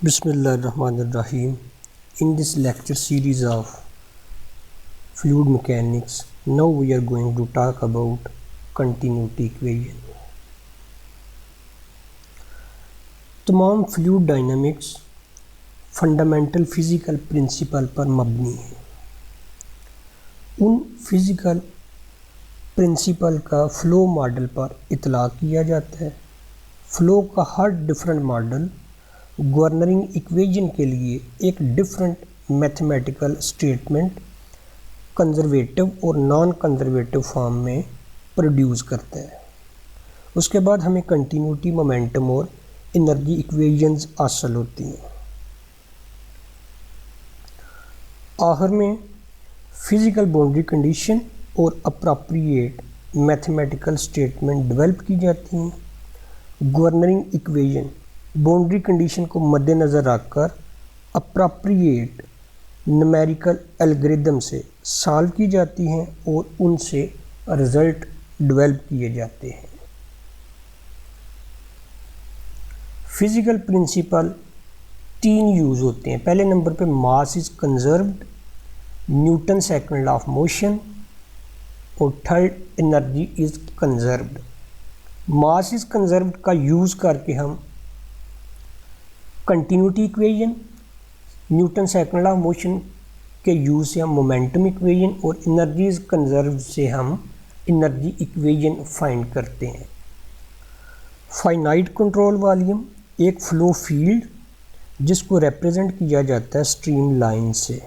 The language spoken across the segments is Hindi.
Bismillahirrahmanirrahim. In this lecture series of fluid mechanics, now we are going to talk about continuity equation. तमाम fluid dynamics fundamental physical principle पर मबनी है। उन फिज़िकल प्रिंसिपल का फ़्लो मॉडल पर इतलाक़ किया जाता है। फ़्लो का हर डिफरेंट मॉडल गवर्निंग इक्वेशन के लिए एक डिफरेंट मैथमेटिकल स्टेटमेंट कंजर्वेटिव और नॉन कंजर्वेटिव फॉर्म में प्रोड्यूस करता है। उसके बाद हमें कंटिन्यूटी, मोमेंटम और एनर्जी इक्वेशंस हासिल होती हैं। आखिर में फिज़िकल बाउंड्री कंडीशन और अप्रोप्रिएट मैथमेटिकल स्टेटमेंट डेवलप की जाती हैं। गवर्निंग इक्वेशन बाउंड्री कंडीशन को मद्देनज़र रखकर अप्रोप्रिएट न्यूमेरिकल एल्गोरिथम से सॉल्व की जाती हैं और उनसे रिज़ल्ट डेवलप किए जाते हैं। फिज़िकल प्रिंसिपल तीन यूज़ होते हैं। पहले नंबर पे mass is conserved, Newton second law of motion और third energy is conserved. Mass is conserved का यूज़ करके हम continuity equation, Newton second law of motion के यूज़ से हम मोमेंटम इक्वेशन और एनर्जी इज़ कंजर्व्ड से हम एनर्जी इक्वेशन फाइंड करते हैं। फाइनाइट कंट्रोल वॉल्यूम एक फ़्लो फील्ड जिसको रिप्रेजेंट किया जाता है स्ट्रीम लाइन से,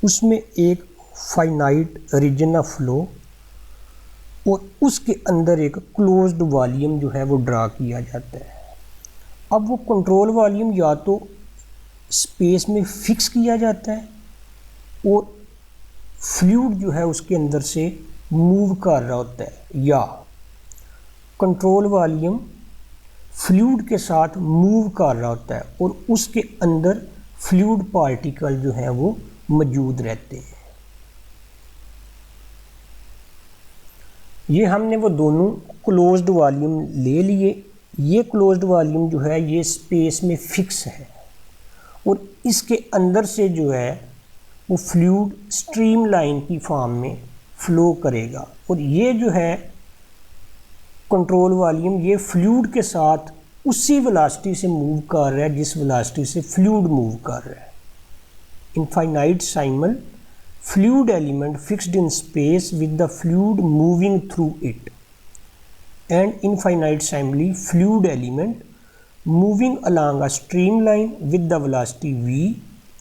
उसमें एक फाइनाइट रीजन ऑफ फ्लो और उसके अंदर एक क्लोज्ड वॉल्यूम जो है वो ड्रा किया जाता है। अब वो कंट्रोल वॉल्यूम या तो स्पेस में फिक्स किया जाता है और फ्लूइड जो है उसके अंदर से मूव कर रहा होता है, या कंट्रोल वॉल्यूम फ्लूइड के साथ मूव कर रहा होता है और उसके अंदर फ्लूइड पार्टिकल जो है वो मौजूद रहते हैं। ये हमने वो दोनों क्लोज्ड वॉल्यूम ले लिए। ये क्लोज्ड वॉल्यूम जो है ये स्पेस में फिक्स है और इसके अंदर से जो है वो फ्लूइड स्ट्रीम लाइन की फॉर्म में फ़्लो करेगा और ये जो है कंट्रोल वॉल्यूम ये फ्लूइड के साथ उसी वेलोसिटी से मूव कर रहा है जिस वेलोसिटी से फ्लूइड मूव कर रहा है। Infinitesimal fluid element fixed in space with the fluid moving through it, and infinitesimally fluid element moving along a streamline with the velocity v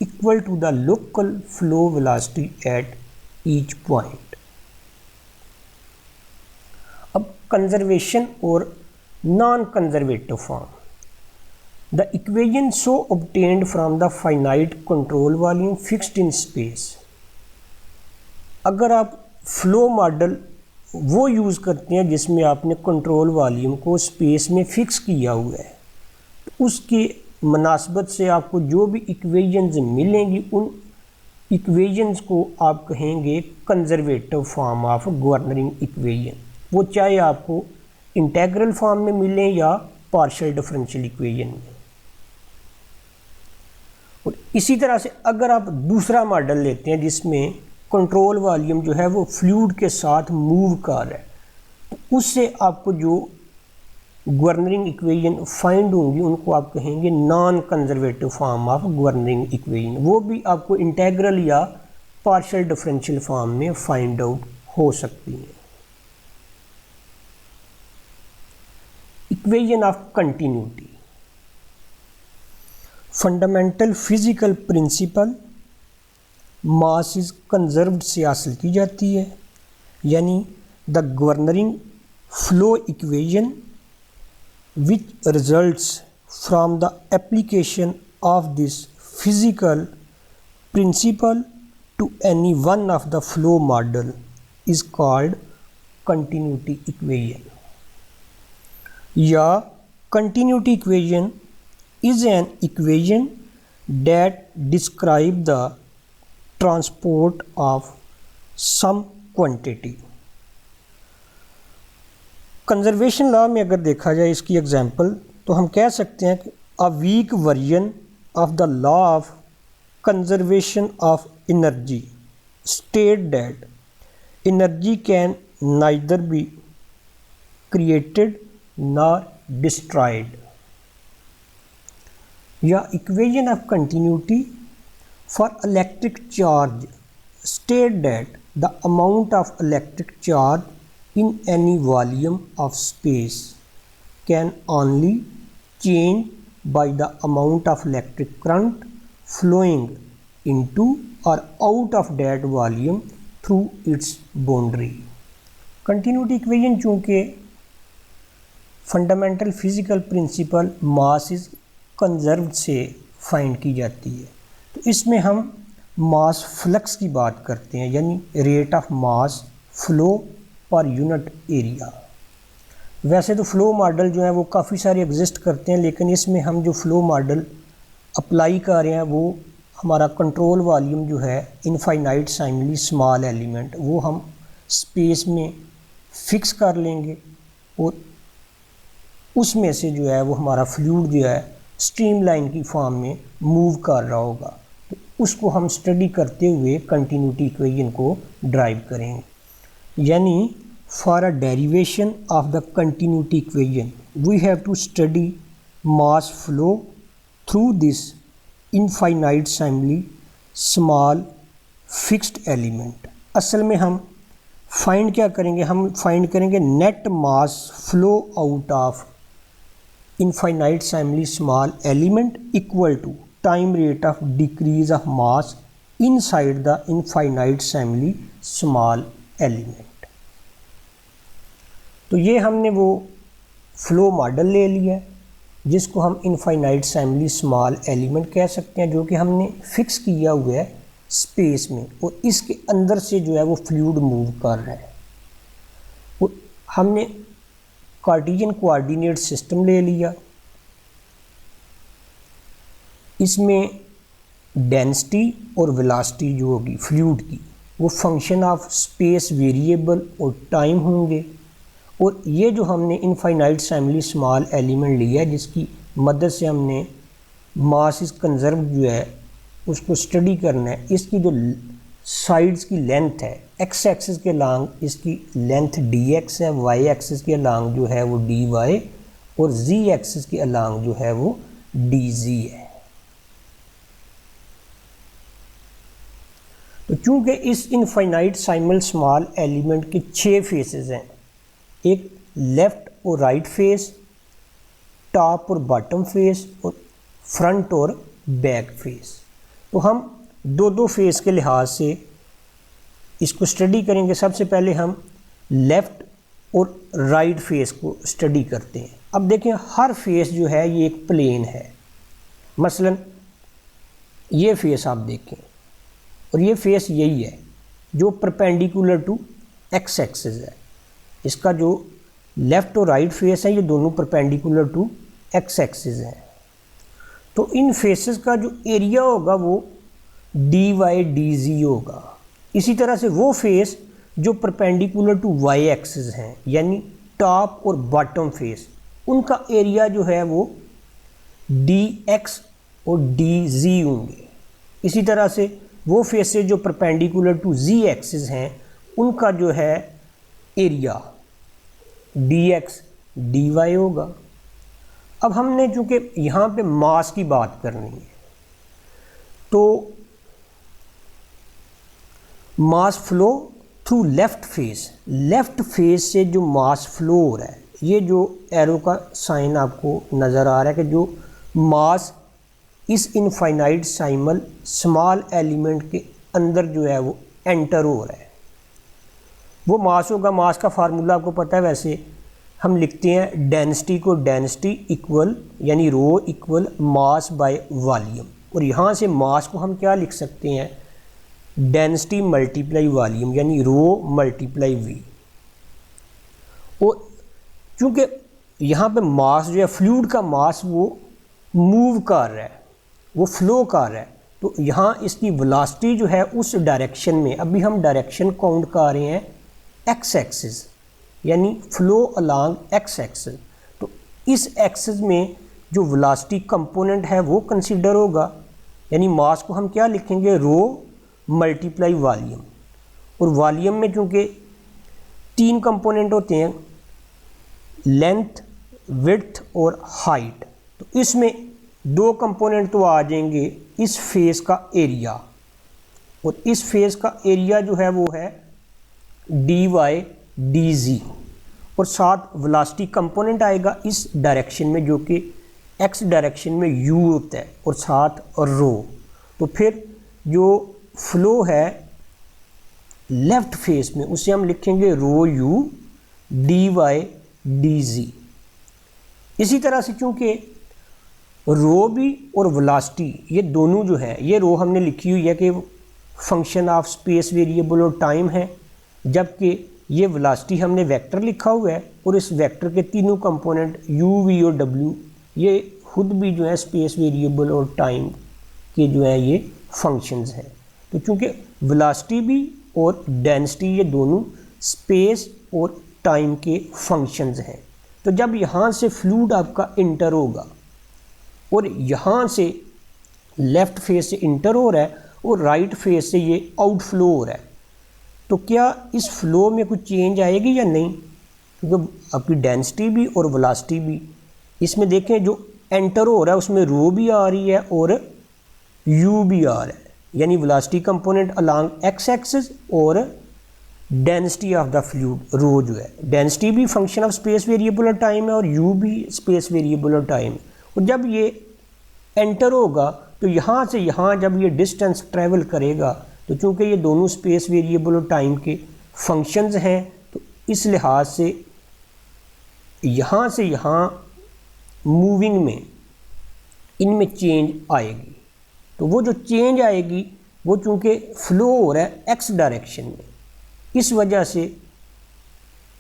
equal to the local flow velocity at each point. अब conservation और non-conservative form. The equation so obtained from the finite control volume fixed in space. अगर आप flow model वो यूज़ करते हैं जिसमें आपने कंट्रोल वॉल्यूम को स्पेस में फ़िक्स किया हुआ है, तो उसके मुनासबत से आपको जो भी इक्वेशंस मिलेंगी उन इक्वेशंस को आप कहेंगे conservative form of governing equation. वो चाहे आपको इंटेग्रल फॉर्म में मिलें या पार्शियल डिफरेंशियल इक्वेशन में। और इसी तरह से अगर आप दूसरा मॉडल लेते हैं जिसमें कंट्रोल वॉल्यूम जो है वो फ्लूइड के साथ मूव कर रहा है, तो उससे आपको जो गवर्निंग इक्वेशन फाइंड होंगी उनको आप कहेंगे non conservative form of governing equation. वो भी आपको इंटेग्रल या पार्शियल डिफरेंशियल फॉर्म में फाइंड आउट हो सकती हैं। Equation of continuity fundamental physical principle mass is conserved से हासिल की जाती है, यानी the governing flow equation which results from the application of this physical principle to any one of the flow model is called continuity equation, या continuity equation is an equation that describe the transport of some quantity. Conservation law में अगर देखा जाए इसकी एग्जांपल, तो हम कह सकते हैं कि a week version of the law of conservation of energy state that energy can neither be created nor destroyed. या equation of continuity for electric charge state that the amount of electric charge in any volume of space can only change by the amount of electric current flowing into or out of that volume through its boundary. Continuity equation चूँकि fundamental physical principle mass is conserve से फाइंड की जाती है, तो इसमें हम मास फ्लक्स की बात करते हैं, यानी rate of mass flow per unit area. वैसे तो फ्लो मॉडल जो है वो काफ़ी सारे एग्जिस्ट करते हैं, लेकिन इसमें हम जो फ्लो मॉडल अप्लाई कर रहे हैं वो हमारा कंट्रोल वॉल्यूम जो है इनफाइनाइट साइमली स्मॉल एलिमेंट, वो हम स्पेस में फिक्स कर लेंगे और उसमें से जो है वो हमारा फ्लूइड जो है स्ट्रीमलाइन की फॉर्म में मूव कर रहा होगा, तो उसको हम स्टडी करते हुए कंटिन्यूटी इक्वेशन को ड्राइव करेंगे। यानी for a derivation of the continuity equation we have to study mass flow through this infinitesimally small fixed element. असल में हम फाइंड क्या करेंगे, हम फाइंड करेंगे net mass flow out of infinitesimally small element equal to time rate of decrease of mass inside the infinitesimally small element. तो ये हमने वो फ्लो मॉडल ले लिया है जिसको हम इनफाइनाइट साइमली स्मॉल एलिमेंट कह सकते हैं, जो कि हमने फिक्स किया हुआ है स्पेस में और इसके अंदर से जो है वो फ्लूइड मूव कर रहा है। और हमने कार्टेशियन कोऑर्डिनेट सिस्टम ले लिया, इसमें डेंसिटी और वेलोसिटी जो होगी फ्लूइड की वो फंक्शन ऑफ स्पेस वेरिएबल और टाइम होंगे। और ये जो हमने इनफाइनाइट साइमली स्मॉल एलिमेंट लिया है जिसकी मदद से हमने मास इज कंजर्व जो है उसको स्टडी करना है, इसकी जो साइड्स की लेंथ है एक्स एक्सिस के अलांग इसकी लेंथ dx है, वाई एक्सिस के अलांग जो है वो dy और z एक्सिस के अलांग जो है वो dz है। तो चूंकि इस इनफाइनाइट साइमल स्मॉल एलिमेंट के 6 फेसेस हैं, एक लेफ्ट और राइट फेस, टॉप और बॉटम फेस और फ्रंट और बैक फेस, तो हम दो फेस के लिहाज से इसको स्टडी करेंगे। सबसे पहले हम लेफ़्ट और राइट फेस को स्टडी करते हैं। अब देखें हर फेस जो है ये एक प्लेन है, मसलन ये फेस आप देखें और ये फेस यही है जो परपेंडिकुलर टू एक्स एक्सिस है। इसका जो लेफ़्ट और राइट फेस है ये दोनों परपेंडिकुलर टू एक्स एक्सिस हैं। तो इन फेसेस का जो एरिया होगा वो dy/dz होगा। इसी तरह से वो फेस जो परपेंडिकुलर टू वाई एक्सिस हैं, यानी टॉप और बॉटम फेस, उनका एरिया जो है वो dx और dz होंगे। इसी तरह से वो फेसेस जो परपेंडिकुलर टू z एक्सिस हैं उनका जो है एरिया dx dy होगा। अब हमने चूँकि यहाँ पे मास की बात करनी है, तो मास फ्लो थ्रू लेफ़्ट फेस से जो मास फ्लो हो रहा है, ये जो एरो का साइन आपको नज़र आ रहा है कि जो मास इस इनफाइनाइट साइमल स्मॉल एलिमेंट के अंदर जो है वो एंटर हो रहा है, वो मास होगा। मास का फार्मूला आपको पता है, वैसे हम लिखते हैं डेंसिटी को डेंसिटी इक्वल यानी rho equal mass by volume, और यहाँ से मास को हम क्या लिख सकते हैं, डेंसिटी मल्टीप्लाई वॉल्यूम यानी रो मल्टीप्लाई वी। और चूँकि यहाँ पे मास जो है फ्लूइड का मास वो मूव कर रहा है, वो फ्लो कर रहा है, तो यहाँ इसकी वेलोसिटी जो है उस डायरेक्शन में, अभी हम डायरेक्शन काउंट कर रहे हैं एक्स एक्सिस यानी फ्लो अलोंग एक्स एक्सिस, तो इस एक्सिस में जो वेलोसिटी कंपोनेंट है वो कंसीडर होगा, यानी मास को हम क्या लिखेंगे, रो मल्टीप्लाई वॉल्यूम। और वॉल्यूम में चूँकि 3 कंपोनेंट होते हैं, लेंथ, विड्थ और हाइट, तो इसमें 2 कंपोनेंट तो आ जाएंगे इस फेस का एरिया, और इस फेस का एरिया जो है वो है dy dz, और साथ वेलोसिटी कंपोनेंट आएगा इस डायरेक्शन में जो कि x डायरेक्शन में u होता है, और साथ रो। तो फिर जो फ्लो है लेफ्ट फेस में उसे हम लिखेंगे रो u dy dz। इसी तरह से चूँकि रो भी और वेलोसिटी ये दोनों जो है, ये रो हमने लिखी हुई है कि फंक्शन ऑफ स्पेस वेरिएबल और टाइम है, जबकि ये वेलोसिटी हमने वेक्टर लिखा हुआ है, और इस वेक्टर के तीनों कंपोनेंट u v और w ये खुद भी जो है स्पेस वेरिएबल और टाइम के जो है ये फंक्शंस हैं। तो चूँकि वेलोसिटी भी और डेंसिटी ये दोनों स्पेस और टाइम के फंक्शंस हैं, तो जब यहाँ से फ्लूइड आपका इंटर होगा और यहाँ से लेफ़्ट फेस से इंटर हो रहा है और राइट फेस से ये आउटफ्लो हो रहा है, तो क्या इस फ्लो में कुछ चेंज आएगी या नहीं, क्योंकि आपकी डेंसिटी भी और वेलोसिटी भी, इसमें देखें जो एंटर हो रहा है उसमें रो भी आ रही है और यू भी आ रहा है, यानी velocity component along x axis और डेंसिटी ऑफ द फ्लूइड रो जो है, डेंसिटी भी फंक्शन ऑफ स्पेस वेरिएबल और टाइम है और यू भी स्पेस वेरिएबल और टाइम है। और जब ये एंटर होगा तो यहाँ से यहाँ जब ये डिस्टेंस ट्रैवल करेगा, तो चूँकि ये दोनों स्पेस वेरिएबल और टाइम के फंक्शंस हैं, तो इस लिहाज से यहाँ मूविंग में इनमें चेंज आएगी। तो वो जो चेंज आएगी वो चूँकि फ्लो हो रहा है एक्स डायरेक्शन में, इस वजह से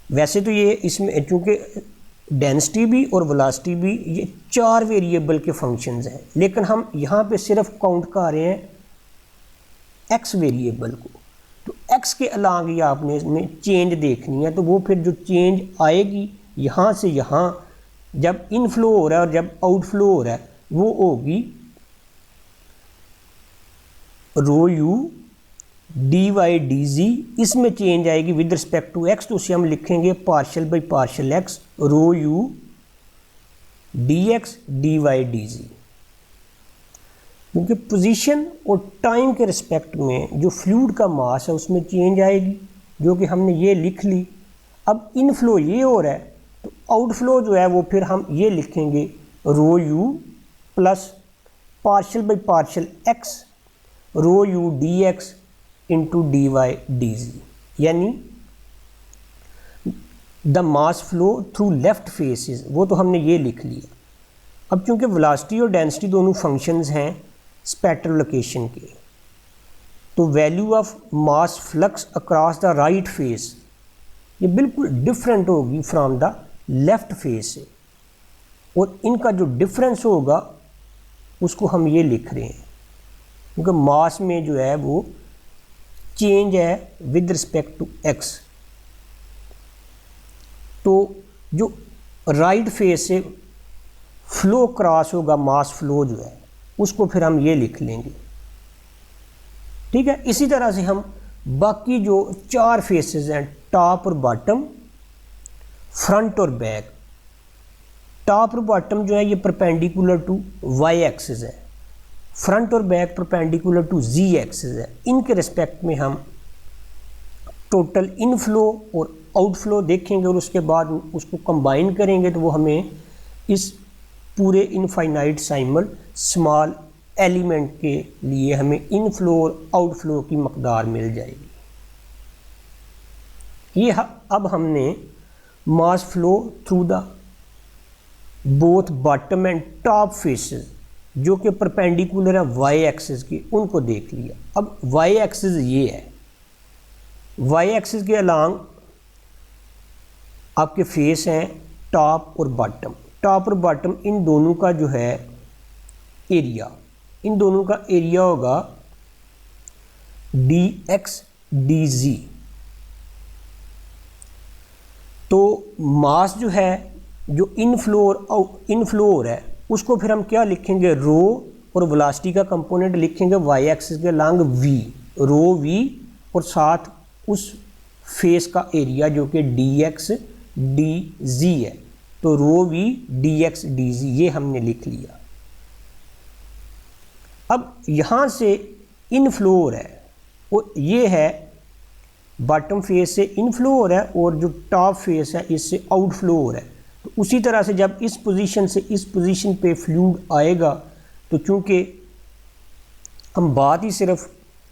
वैसे तो ये इसमें चूँकि डेंसिटी भी और वेलोसिटी भी ये 4 वेरिएबल के फंक्शंस हैं, लेकिन हम यहाँ पे सिर्फ काउंट कर रहे हैं एक्स वेरिएबल को। तो एक्स के अलावा ये आपने इसमें चेंज देखनी है, तो वो फिर जो चेंज आएगी यहाँ से यहाँ जब इनफ्लो हो रहा है और जब आउटफ्लो हो रहा है वो होगी rho u d y d z, इसमें चेंज आएगी विद रिस्पेक्ट टू एक्स, तो उसे हम लिखेंगे partial by partial x rho u d x d y d z. क्योंकि पोजीशन और टाइम के रिस्पेक्ट में जो फ्लूइड का मास है उसमें चेंज आएगी, जो कि हमने ये लिख ली। अब इनफ्लो ये हो रहा है तो आउटफ्लो जो है वो फिर हम ये लिखेंगे rho u plus partial by partial x rho u d x into d y d z, यानी the mass flow through left faces, वो तो हमने ये लिख लिया। अब चूंकि वेलोसिटी और डेंसिटी दोनों फंक्शंस हैं स्पेक्ट्रल लोकेशन के, तो value of mass flux across the right face ये बिल्कुल डिफरेंट होगी फ्रॉम द लेफ्ट फेस से, और इनका जो डिफरेंस होगा उसको हम ये लिख रहे हैं, क्योंकि मास में जो है वो चेंज है विद रिस्पेक्ट टू एक्स। तो जो राइट फेस से फ्लो क्रॉस होगा मास फ्लो जो है उसको फिर हम ये लिख लेंगे, ठीक है। इसी तरह से हम बाकी जो 4 फेसेस हैं टॉप और बॉटम, फ्रंट और बैक, टॉप और बॉटम जो है ये परपेंडिकुलर टू वाई एक्सिस है, फ्रंट और back perpendicular to z axis है। इनके रिस्पेक्ट में हम टोटल इनफ्लो और आउटफ्लो देखेंगे और उसके बाद उसको कंबाइन करेंगे, तो वो हमें इस पूरे इनफाइनाइट साइमल स्मॉल एलिमेंट के लिए हमें इनफ्लो और आउटफ्लो की मकदार मिल जाएगी। ये अब हमने मास flow through the both bottom and top faces जो कि परपेंडिकुलर है वाई एक्सिस की, उनको देख लिया। अब वाई एक्सिस ये है, वाई एक्सिस के अलॉन्ग आपके फेस हैं टॉप और बॉटम। टॉप और बॉटम इन दोनों का जो है एरिया, इन दोनों का एरिया होगा डी एक्स डी जी। तो मास जो है जो इनफ्लो हो रहा है उसको फिर हम क्या लिखेंगे, रो और वेलोसिटी का कंपोनेंट लिखेंगे वाई एक्सिस के लॉन्ग वी, रो वी, और साथ उस फेस का एरिया जो कि डी एक्स डी जी है, तो rho v d x d z ये हमने लिख लिया। अब यहाँ से इनफ्लो हो रहा है, और ये है बॉटम फेस से इनफ्लो हो रहा है और जो टॉप फेस है इससे आउटफ्लो हो रहा है। तो उसी तरह से जब इस पोजीशन से इस पोजीशन पे फ्लूइड आएगा, तो चूँकि हम बात ही सिर्फ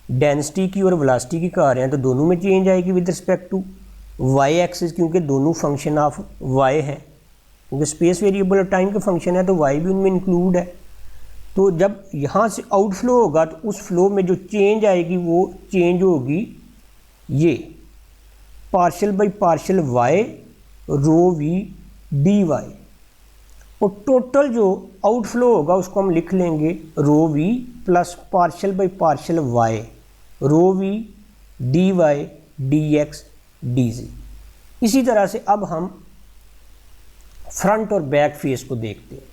डेंसिटी की और वेलोसिटी की कर रहे हैं, तो दोनों में चेंज आएगी with respect to y axis, क्योंकि दोनों फंक्शन ऑफ वाई है, क्योंकि स्पेस वेरिएबल और टाइम का फंक्शन है, तो वाई भी उनमें इंक्लूड है। तो जब यहाँ से आउटफ्लो होगा तो उस फ्लो में जो चेंज आएगी वो चेंज होगी ये partial by partial y rho v d y, और टोटल जो आउटफ्लो होगा उसको हम लिख लेंगे rho v plus partial by partial y rho v d y d x d z. इसी तरह से अब हम फ्रंट और बैक फेस को देखते हैं।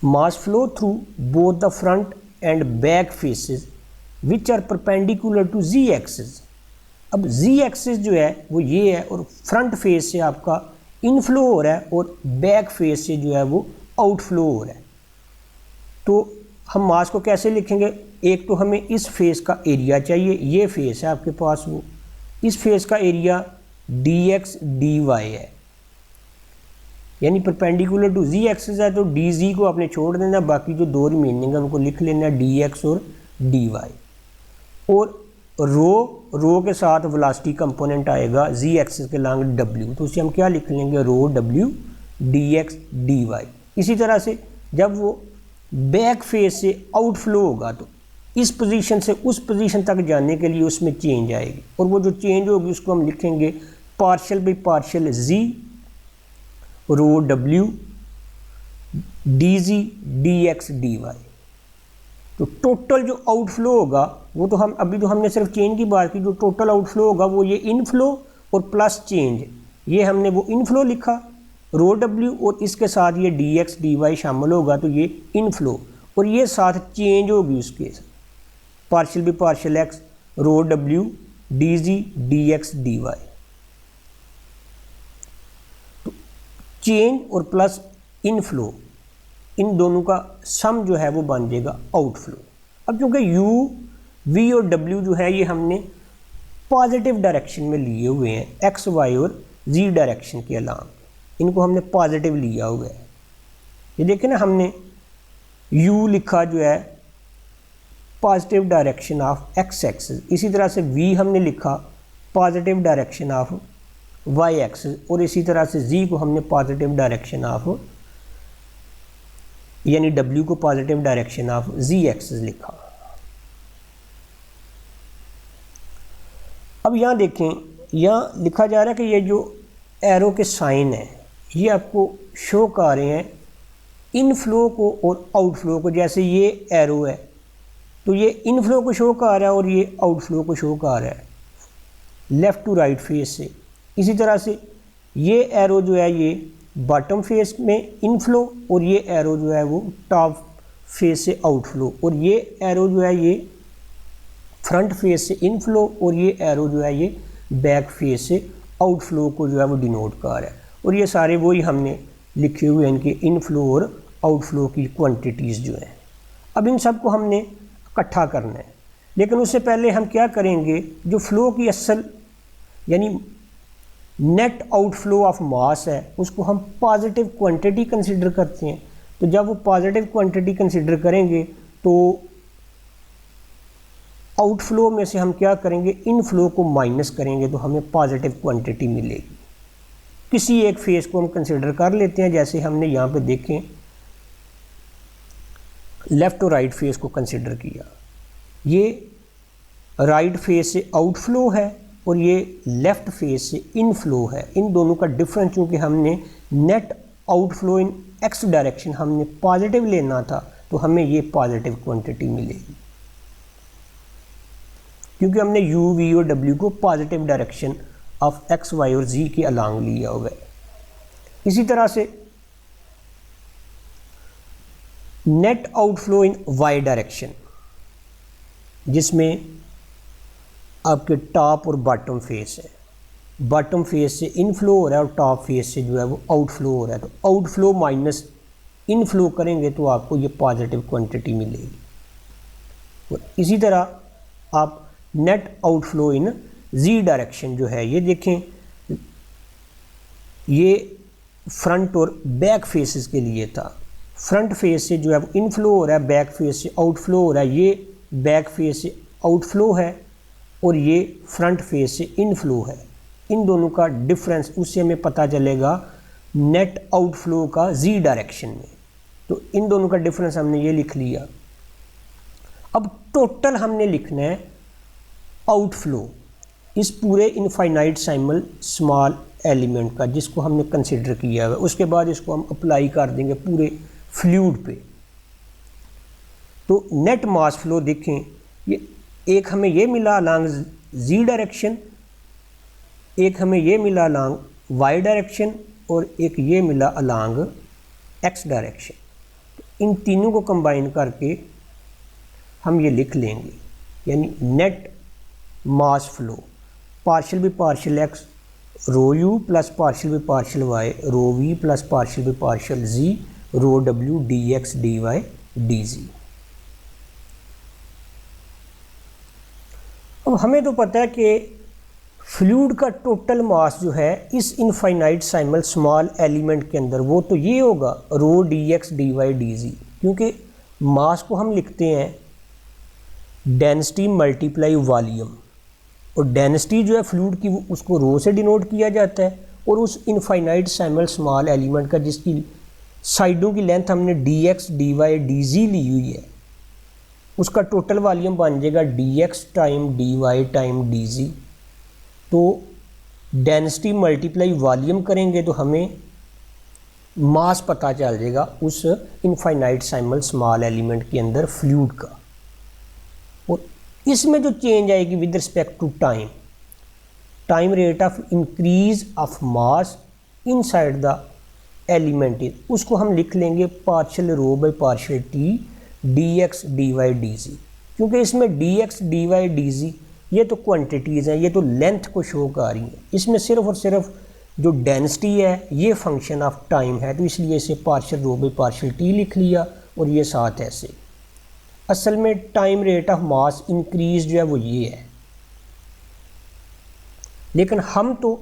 Mass flow through both the front and back faces which are perpendicular to z axis. अब जी एक्सिस जो है वो ये है, और फ्रंट फेस से आपका इनफ्लो हो रहा है और बैक फेस से जो है वो आउटफ्लो हो रहा है। तो हम मास को कैसे लिखेंगे, एक तो हमें इस फेस का एरिया चाहिए, ये फेस है आपके पास, वो इस फेस का area d x d y है, यानी परपेंडिकुलर टू जी एक्सिस है, तो डी जी को आपने छोड़ देना, बाकी जो दो रिमेनिंग है उनको लिख लेना डी एक्स और डी वाई। और रो के साथ वेलोसिटी कंपोनेंट आएगा जी एक्सिस के लॉन्ग डब्ल्यू, तो उसे हम क्या लिख लेंगे रो डब्ल्यू डी एक्स डी वाई। इसी तरह से जब वो बैक फेस से आउटफ्लो होगा तो इस पोजीशन से उस पोजीशन तक जाने के लिए उसमें चेंज आएगी, और वो जो चेंज होगी उसको हम लिखेंगे partial by partial z rho डब्ल्यू d z d x d y. तो टोटल जो आउटफ्लो होगा वो तो हम अभी तो हमने सिर्फ चेंज की बात की, जो टोटल आउटफ्लो होगा वो ये इनफ्लो और प्लस चेंज, ये हमने वो इनफ्लो लिखा रो डब्ल्यू, और इसके साथ ये डी एक्स डी वाई शामिल होगा तो ये इनफ्लो, और ये साथ चेंज होगी उसके partial by partial x rho डब्ल्यू d z d x d y. तो चेंज और प्लस इनफ्लो, इन दोनों का सम जो है वो बन जाएगा आउटफ्लो। अब क्योंकि यू वी और डब्ल्यू जो है ये हमने पॉजिटिव डायरेक्शन में लिए हुए हैं, एक्स वाई और जी डायरेक्शन के अलावा इनको हमने पॉजिटिव लिया हुआ है। ये देखें ना, हमने यू लिखा जो है positive direction of x axis, इसी तरह से वी हमने लिखा positive direction of y axis, और इसी तरह से जी को हमने पॉजिटिव डायरेक्शन ऑफ यानी W को positive direction of z axis लिखा। अब यहाँ देखें, यहाँ लिखा जा रहा है कि ये जो एरो के साइन है ये आपको शो कर रहे हैं इनफ्लो को और आउटफ्लो को। जैसे ये एरो है तो ये इनफ्लो को शो कर रहा है और ये आउटफ्लो को शो कर रहा है लेफ़्ट टू राइट फेस से। इसी तरह से ये एरो जो है ये बॉटम फेस में इनफ्लो, और ये एरो जो है वो टॉप फेस से आउटफ्लो, और ये एरो जो है ये फ्रंट फेस से इनफ्लो, और ये एरो जो है ये बैक फेस से आउटफ्लो को जो है वो डिनोट कर रहा है। और ये सारे वही हमने लिखे हुए हैं इनके इनफ्लो और आउटफ्लो की क्वांटिटीज़ जो हैं। अब इन सब को हमने इकट्ठा करना है, लेकिन उससे पहले हम क्या करेंगे, जो फ्लो की असल यानी नेट आउटफ्लो ऑफ मास है उसको हम पॉजिटिव क्वांटिटी कंसिडर करते हैं। तो जब वो पॉजिटिव क्वांटिटी कंसिडर करेंगे तो आउटफ्लो में से हम क्या करेंगे, इनफ्लो को माइनस करेंगे तो हमें पॉजिटिव क्वांटिटी मिलेगी। किसी एक फेस को हम कंसिडर कर लेते हैं, जैसे हमने यहाँ पे देखें लेफ़्ट और राइट फेस को कंसिडर किया, ये राइट फेस से आउटफ्लो है और ये लेफ़्ट फेस से इनफ्लो है। इन दोनों का डिफरेंस चूँकि हमने नेट आउटफ्लो इन एक्स डायरेक्शन हमने पॉजिटिव लेना था तो हमें ये पॉजिटिव क्वांटिटी मिलेगी, क्योंकि हमने यू वी और डब्ल्यू को positive direction of x y और जी के अलॉन्ग लिया हुआ है। इसी तरह से नेट आउटफ्लो इन वाई डायरेक्शन, जिसमें आपके टॉप और बॉटम फेस है, बॉटम फेस से इनफ्लो हो रहा है और टॉप फेस से जो है वो आउटफ्लो हो रहा है। तो आउटफ्लो माइनस इनफ्लो करेंगे तो आपको ये पॉजिटिव क्वांटिटी मिलेगी। और इसी तरह आप नेट आउटफ्लो इन जी डायरेक्शन जो है, ये देखें, ये फ्रंट और बैक फेसेस के लिए था। फ्रंट फेस से जो है वो इनफ्लो हो रहा है, बैक फेस से आउटफ्लो हो रहा है। ये बैक फेस से आउटफ्लो है और ये फ्रंट फेस से इनफ्लो है। इन दोनों का डिफरेंस उससे हमें पता चलेगा नेट आउटफ्लो का जी डायरेक्शन में। तो इन दोनों का डिफरेंस हमने ये लिख लिया। अब टोटल हमने लिखना है आउटफ्लो इस पूरे इनफाइनाइट साइमल स्मॉल एलिमेंट का, जिसको हमने कंसिडर किया हुआ। उसके बाद इसको हम अप्लाई कर देंगे पूरे फ्लूइड पे। तो नेट मास फ्लो देखें, ये एक हमें ये मिला अलोंग जी डायरेक्शन, एक हमें ये मिला अलोंग वाई डायरेक्शन और एक ये मिला अलोंग एक्स डायरेक्शन। तो इन तीनों को कंबाइन करके हम ये लिख लेंगे, यानी net mass flow partial by partial x rho u plus partial by partial y rho v plus partial by partial z rho डब्ल्यू d x d y d z. अब हमें तो पता है कि फ्लूइड का टोटल मास जो है इस इनफाइनाइट साइमल स्मॉल एलिमेंट के अंदर वो तो ये होगा rho d x d y d z, क्योंकि मास को हम लिखते हैं डेंसिटी मल्टीप्लाई वॉल्यूम, और डेंसिटी जो है फ्लूइड की वो उसको रो से डिनोट किया जाता है, और उस इनफाइनाइट साइमल स्मॉल एलिमेंट का जिसकी साइडों की लेंथ हमने d x d y d z ली हुई है, उसका टोटल वॉल्यूम बन जाएगा d x time d y time d z. तो डेंसिटी मल्टीप्लाई वॉल्यूम करेंगे तो हमें मास पता चल जाएगा उस इनफाइनाइट साइमल स्मॉल एलिमेंट के अंदर फ्लूइड का। और इसमें जो चेंज आएगी with respect to time, time rate of increase of mass inside the element is, उसको हम लिख लेंगे partial rho by partial t d x d y d z, क्योंकि इसमें d x d y d z ये तो क्वांटिटीज़ हैं, ये तो लेंथ को शो कर रही हैं। इसमें सिर्फ और सिर्फ जो डेंसिटी है ये फंक्शन ऑफ टाइम है, तो इसलिए इसे partial rho by partial t लिख लिया और ये साथ ऐसे। असल में time rate of mass increase जो है वो ये है, लेकिन हम तो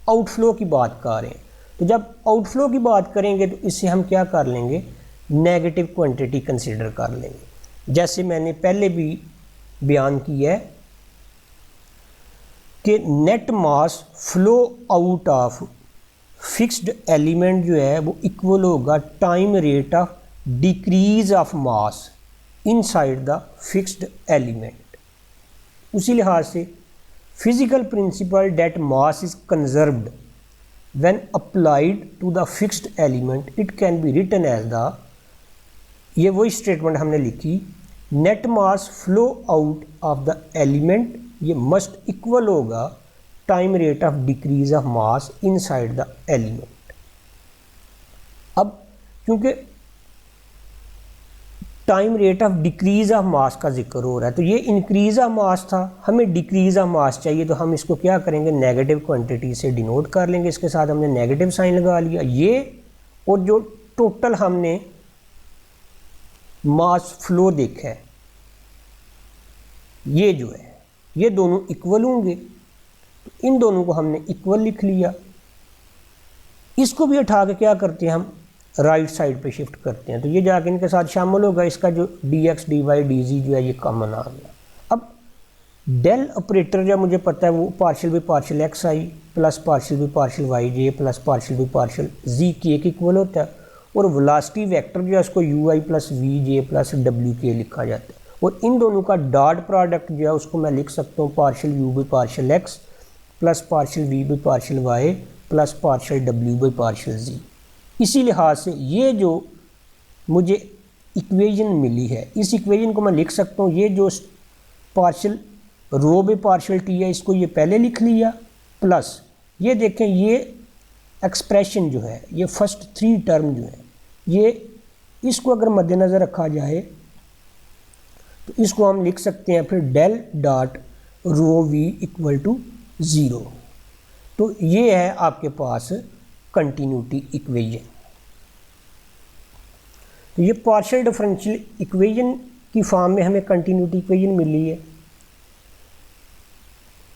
आउटफ्लो की बात कर रहे हैं। तो जब आउटफ्लो की बात करेंगे तो इससे हम क्या कर लेंगे, नेगेटिव क्वांटिटी कंसीडर कर लेंगे। जैसे मैंने पहले भी बयान किया है कि net mass flow out of fixed element जो है वो इक्वल होगा time rate of decrease of mass inside the fixed element. उसी लिहाज से physical principle that mass is conserved when applied to the fixed element it can be written as the, ये वही स्टेटमेंट हमने लिखी, net mass flow out of the element ये मस्ट इक्वल होगा time rate of decrease of mass inside the element. अब क्योंकि time rate of decrease of मास का जिक्र हो रहा है, तो ये इंक्रीज ऑफ मास था, हमें डिक्रीज ऑफ मास चाहिए, तो हम इसको क्या करेंगे, नेगेटिव क्वांटिटी से डिनोट कर लेंगे। इसके साथ हमने नेगेटिव साइन लगा लिया। ये और जो टोटल हमने मास फ्लो देखा है ये जो है ये दोनों इक्वल होंगे, तो इन दोनों को हमने इक्वल लिख लिया। इसको भी उठा के क्या करते हैं, हम राइट साइड पे शिफ्ट करते हैं, तो ये जाके इनके साथ शामिल होगा। इसका जो d x d y d z जो है ये कॉमन आ गया। अब डेल ऑपरेटर जो मुझे पता है वो partial by partial x i plus partial by partial y j plus partial by partial z के एक इक्वल होता है, और वेलोसिटी वेक्टर जो है उसको u i plus v j plus डब्ल्यू के लिखा जाता है। और इन दोनों का डॉट प्रोडक्ट जो है उसको मैं लिख सकता हूँ partial u by partial x plus partial v by partial y plus partial डब्ल्यू बाई पार्शियल जी। इसी लिहाज से ये जो मुझे इक्वेशन मिली है, इस इक्वेशन को मैं लिख सकता हूँ, ये जो partial rho by partial t है इसको ये पहले लिख लिया, प्लस ये देखें ये एक्सप्रेशन जो है ये फर्स्ट थ्री टर्म जो है ये इसको अगर मद्देनज़र रखा जाए तो इसको हम लिख सकते हैं फिर del dot rho v equal to 0। तो ये है आपके पास कंटिन्यूटी इक्वेशन। तो ये पार्शियल डिफरेंशियल इक्वेशन की फॉर्म में हमें कंटिन्यूटी इक्वेशन मिली है।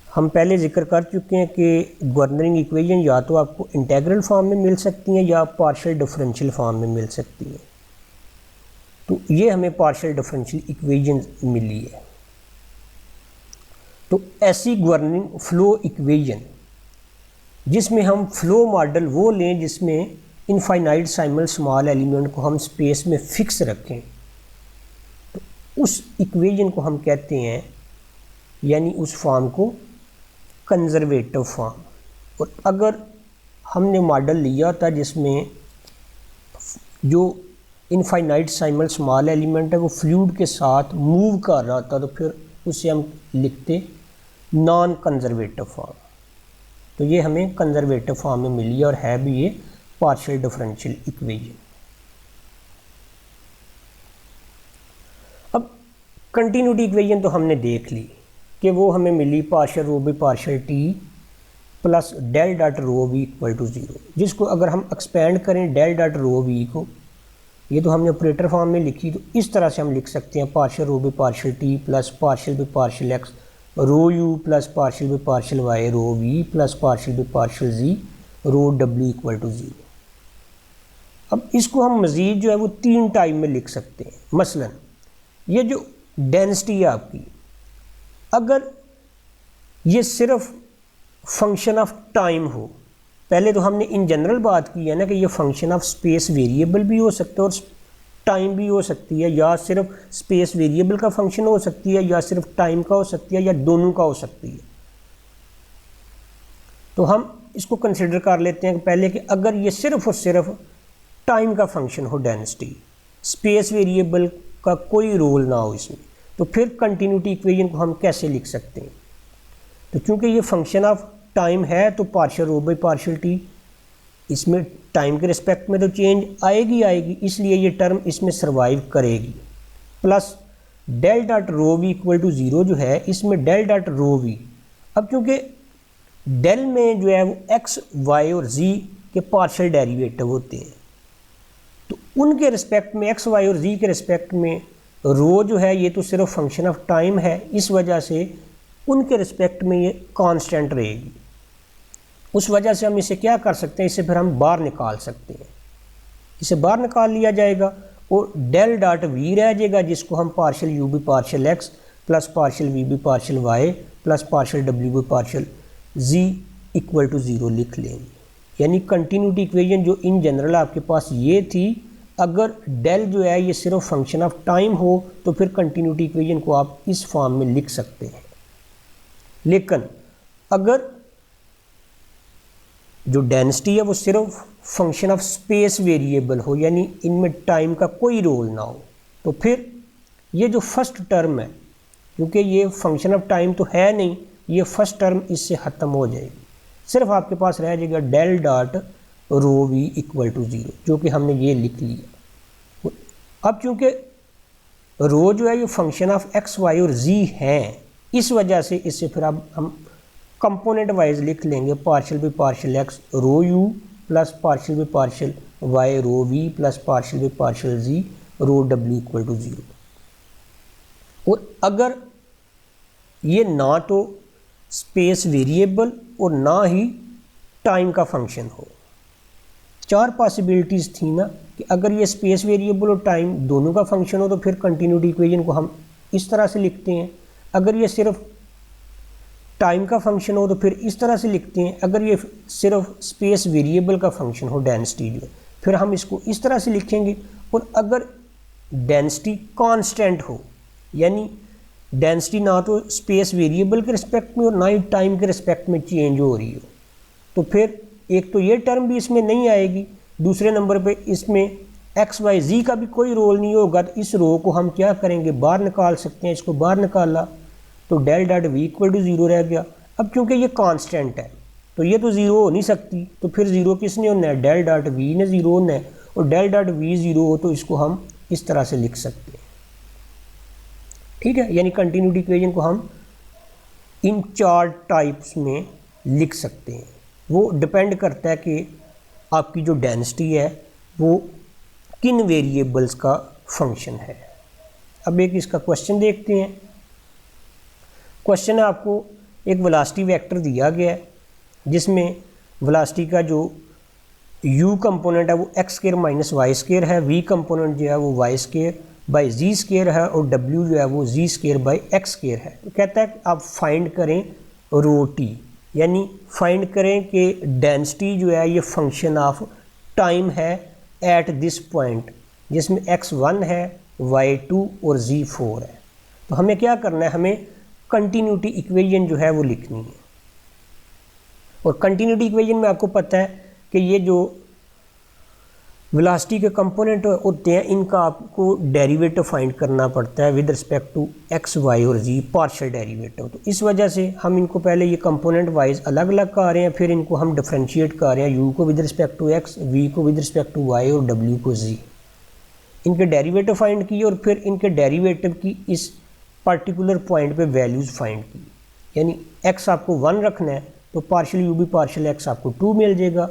हम पहले जिक्र कर चुके हैं कि गवर्निंग इक्वेशन या तो आपको इंटीग्रल फॉर्म में मिल सकती हैं या पार्शियल डिफरेंशियल फॉर्म में मिल सकती हैं। तो ये हमें पार्शियल डिफरेंशियल इक्वेशन मिली है। तो ऐसी गवर्निंग फ्लो इक्वेशन जिसमें हम फ्लो मॉडल वो लें जिसमें इनफाइनाइट साइमल स्मॉल एलिमेंट को हम स्पेस में फिक्स रखें, तो उस इक्वेशन को हम कहते हैं, यानी उस फॉर्म को कंजर्वेटिव फॉर्म। और अगर हमने मॉडल लिया था जिसमें जो इनफाइनाइट साइमल स्मॉल एलिमेंट है वो फ्लूइड के साथ मूव कर रहा था, तो फिर उसे हम लिखते नॉन कंजर्वेटिव फॉर्म। तो ये हमें कंजर्वेटिव फॉर्म में मिली और है भी ये पार्शियल डिफरेंशियल इक्वेशन। अब कंटिन्यूटी इक्वेशन तो हमने देख ली कि वो हमें मिली partial rho by partial t plus del dot rho v equal to 0, जिसको अगर हम एक्सपेंड करें डेल डॉट रो वी को, ये तो हमने ऑपरेटर फॉर्म में लिखी, तो इस तरह से हम लिख सकते हैं partial rho by partial t plus partial by partial x rho u plus partial by partial y rho v plus partial by partial z rho डब्ल्यू इक्वल टू 0। अब इसको हम मज़ीद जो है वो 3 टाइम में लिख सकते हैं। मसलन ये जो डेंसिटी है आपकी, अगर ये सिर्फ फंक्शन ऑफ टाइम हो, पहले तो हमने इन जनरल बात की है ना कि ये फंक्शन ऑफ स्पेस वेरिएबल भी हो सकता है और टाइम भी हो सकती है, या सिर्फ स्पेस वेरिएबल का फंक्शन हो सकती है या सिर्फ टाइम का हो सकती है या दोनों का हो सकती है। तो हम इसको कंसिडर कर लेते हैं कि पहले कि अगर ये सिर्फ और सिर्फ टाइम का फंक्शन हो डेंसिटी, स्पेस वेरिएबल का कोई रोल ना हो इसमें, तो फिर कंटिन्यूटी इक्वेशन को हम कैसे लिख सकते हैं। तो चूंकि ये फंक्शन ऑफ टाइम है तो partial rho by partial t, इसमें टाइम के रिस्पेक्ट में तो चेंज आएगी, इसलिए ये टर्म इसमें सर्वाइव करेगी। Plus del dot rho v equal to 0 जो है, इसमें डेल डॉट रो वी, अब चूँकि डेल में जो है वो एक्स वाई और जी के पार्शियल डेरिवेटिव होते हैं, तो उनके रिस्पेक्ट में एक्स वाई और जी के रिस्पेक्ट में रो जो है ये तो सिर्फ फंक्शन ऑफ टाइम है, इस वजह से उनके रिस्पेक्ट में ये कांस्टेंट रहेगी। उस वजह से हम इसे क्या कर सकते हैं, इसे फिर हम बाहर निकाल सकते हैं, इसे बाहर निकाल लिया जाएगा और डेल डॉट वी रह जाएगा, जिसको हम partial u by partial x plus partial v by partial y plus partial डब्ल्यू by partial z equal to 0 लिख लेंगे। यानी कंटिन्यूटी इक्वेशन जो इन जनरल आपके पास ये थी, अगर डेल जो है ये सिर्फ फंक्शन ऑफ टाइम हो तो फिर कंटिन्यूटी इक्वेशन को आप इस फॉर्म में लिख सकते हैं। लेकिन अगर जो डेंसिटी है वो सिर्फ फंक्शन ऑफ स्पेस वेरिएबल हो, यानी इनमें टाइम का कोई रोल ना हो, तो फिर ये जो फर्स्ट टर्म है, क्योंकि ये फंक्शन ऑफ टाइम तो है नहीं, ये फर्स्ट टर्म इससे ख़त्म हो जाएगी, सिर्फ आपके पास रह जाएगा del dot rho v equal to 0, जो कि हमने ये लिख लिया। अब चूँकि रो जो है ये फंक्शन ऑफ एक्स वाई और जी हैं, इस वजह से इससे फिर अब हम कंपोनेंट वाइज लिख लेंगे partial by partial x rho u plus partial by partial y rho v plus partial by partial z rho डब्ल्यू इक्वल टू 0। और अगर ये ना तो स्पेस वेरिएबल और ना ही टाइम का फंक्शन हो, 4 पॉसिबिलिटीज़ थी ना कि अगर ये स्पेस वेरिएबल और टाइम दोनों का फंक्शन हो तो फिर कंटिन्यूटी इक्वेशन को हम इस तरह से लिखते हैं, अगर ये सिर्फ टाइम का फंक्शन हो तो फिर इस तरह से लिखते हैं, अगर ये सिर्फ स्पेस वेरिएबल का फंक्शन हो डेंसिटी जो, फिर हम इसको इस तरह से लिखेंगे। और अगर डेंसिटी कांस्टेंट हो, यानी डेंसिटी ना तो स्पेस वेरिएबल के रिस्पेक्ट में और ना ही टाइम के रिस्पेक्ट में चेंज हो रही हो, तो फिर एक तो ये टर्म भी इसमें नहीं आएगी, दूसरे नंबर पे इसमें एक्स वाई जी का भी कोई रोल नहीं होगा। तो इस रो को हम क्या करेंगे, बाहर निकाल सकते हैं। इसको बाहर निकाला तो del dot v equal to 0 रह गया। अब क्योंकि ये कांस्टेंट है तो ये तो 0 हो नहीं सकती, तो फिर 0 किसने होना है, डेल डॉट वी ने 0 होना है। और डेल डॉट वी ज़ीरो हो तो इसको हम इस तरह से लिख सकते हैं, ठीक है। यानी कंटिन्यूटी इक्वेशन को हम इन 4 टाइप्स में लिख सकते हैं। वो डिपेंड करता है कि आपकी जो डेंसिटी है वो किन वेरिएबल्स का फंक्शन है। अब एक इसका क्वेश्चन देखते हैं। क्वेश्चन है आपको एक वेलोसिटी वेक्टर दिया गया है जिसमें वेलोसिटी का जो u कंपोनेंट है वो x square minus y square है, v कंपोनेंट जो है वो y square by z square है और w जो है वो z square by x square है। तो कहता है कि आप फाइंड करें रो टी, यानी फाइंड करें कि डेंसिटी जो है ये फंक्शन ऑफ टाइम है एट दिस पॉइंट जिसमें x1 है, y2 और z4 है। तो हमें क्या करना है, हमें कंटिन्यूटी इक्वेशन जो है वो लिखनी है। और कंटिन्यूटी इक्वेशन में आपको पता है कि ये जो वेलोसिटी के कंपोनेंट होते हैं इनका आपको डेरिवेटिव फाइंड करना पड़ता है with respect to x y और जी, पार्शियल डेरिवेटिव। तो इस वजह से हम इनको पहले ये कंपोनेंट वाइज अलग अलग कर रहे हैं, फिर इनको हम डिफरेंशिएट कर रहे हैं, यू को with respect to x, v को विद रिस्पेक्ट टू वाई और डब्ल्यू को जी। इनके डेरिवेटिव फाइंड किए और फिर इनके डेरिवेटिव की इस पर्टिकुलर पॉइंट पे वैल्यूज़ फाइंड की। यानी एक्स आपको 1 रखना है तो पार्शियल यू भी पार्शियल एक्स आपको 2 मिल जाएगा,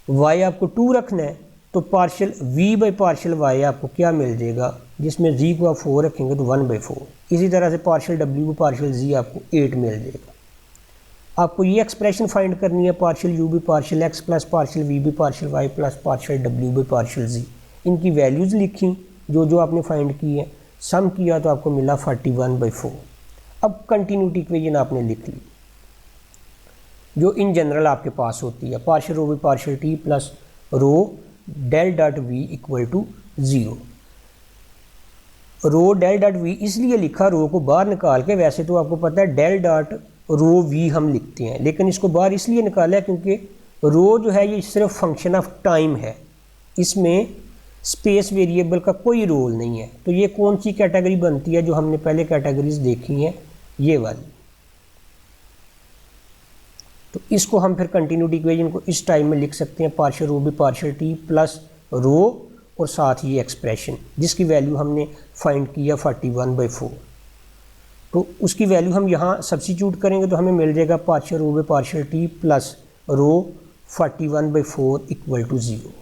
वाई आपको 2 रखना है तो partial v by partial y आपको क्या मिल जाएगा, जिसमें z को आप 4 रखेंगे तो 1/4। इसी तरह से पार्शियल w को पार्शियल z आपको 8 मिल जाएगा। आपको ये एक्सप्रेशन फाइंड करनी है partial u by partial x plus partial v by partial y plus partial w by partial z। इनकी वैल्यूज़ लिखी जो जो आपने फाइंड की है, सम किया तो आपको मिला 41/4। अब कंटिन्यूटी इक्वेशन आपने लिख ली जो इन जनरल आपके पास होती है, partial rho by partial t plus rho del dot v equal to 0। Rho del dot v इसलिए लिखा रो को बाहर निकाल के, वैसे तो आपको पता है डेल डॉट रो वी हम लिखते हैं, लेकिन इसको बाहर इसलिए निकाला है क्योंकि रो जो है ये सिर्फ फंक्शन ऑफ टाइम है, इसमें स्पेस वेरिएबल का कोई रोल नहीं है। तो ये कौन सी कैटेगरी बनती है जो हमने पहले कैटेगरीज देखी हैं, ये वाली। तो इसको हम फिर कंटिन्यूटी इक्वेशन को इस टाइम में लिख सकते हैं, partial rho by partial t plus rho और साथ ही एक्सप्रेशन जिसकी वैल्यू हमने फाइंड किया 41/4। तो उसकी वैल्यू हम यहाँ सब्स्टिट्यूट करेंगे तो हमें मिल जाएगा partial rho by partial t plus rho 41/4 equal to 0।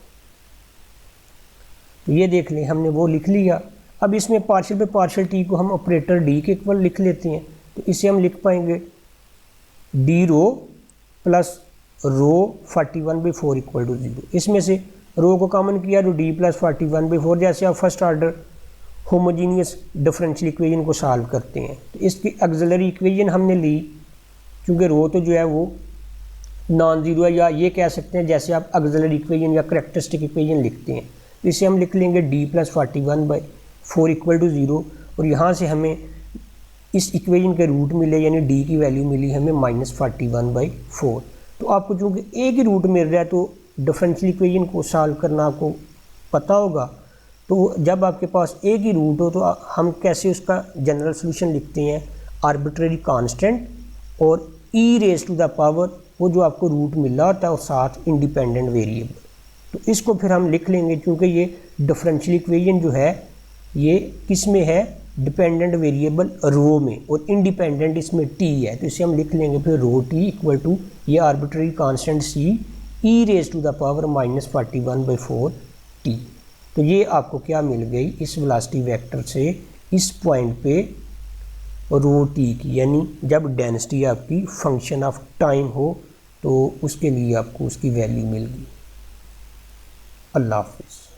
तो ये देख लें हमने वो लिख लिया। अब इसमें पार्शियल बाई पार्शियल टी को हम ऑपरेटर डी के इक्वल लिख लेते हैं, तो इसे हम लिख पाएंगे d rho plus rho 41/4 equal to 0। इसमें से रो को कॉमन किया तो डी प्लस 41/4। जैसे आप first order homogeneous differential equation को सॉल्व करते हैं तो इसकी ऑक्सिलरी इक्वेशन हमने ली, क्योंकि रो तो जो है वो नॉन ज़ीरो है, या ये कह सकते हैं जैसे आप ऑक्सिलरी इक्वेशन या करैक्टरिस्टिक इक्वेशन लिखते हैं तो इसे हम लिख लेंगे डी प्लस 41/4 इक्वल टू 0। और यहाँ से हमें इस इक्वेशन के रूट मिले, यानी डी की वैल्यू मिली हमें -41/4। तो आपको चूँकि एक ही रूट मिल रहा है तो डिफरेंशियल इक्वेशन को सॉल्व करना आपको पता होगा। तो जब आपके पास एक ही रूट हो तो हम कैसे उसका जनरल सोल्यूशन लिखते हैं, आर्बिट्रेरी कांस्टेंट और ई रेज टू द पावर वो जो आपको रूट मिला होता है और साथ इंडिपेंडेंट वेरिएबल। तो इसको फिर हम लिख लेंगे, क्योंकि ये डिफरेंशियल इक्वेशन जो है ये किस में है, डिपेंडेंट वेरिएबल रो में, और इंडिपेंडेंट इसमें टी है। तो इसे हम लिख लेंगे फिर रो टी इक्वल टू ये arbitrary constant c e raise to the power -41/4 t. तो ये आपको क्या मिल गई इस वेलोसिटी वेक्टर से इस पॉइंट पे रो टी की, यानी जब डेंसिटी आपकी फंक्शन ऑफ टाइम हो तो उसके लिए आपको उसकी वैल्यू मिल गई। अल्लाह हाफिज़।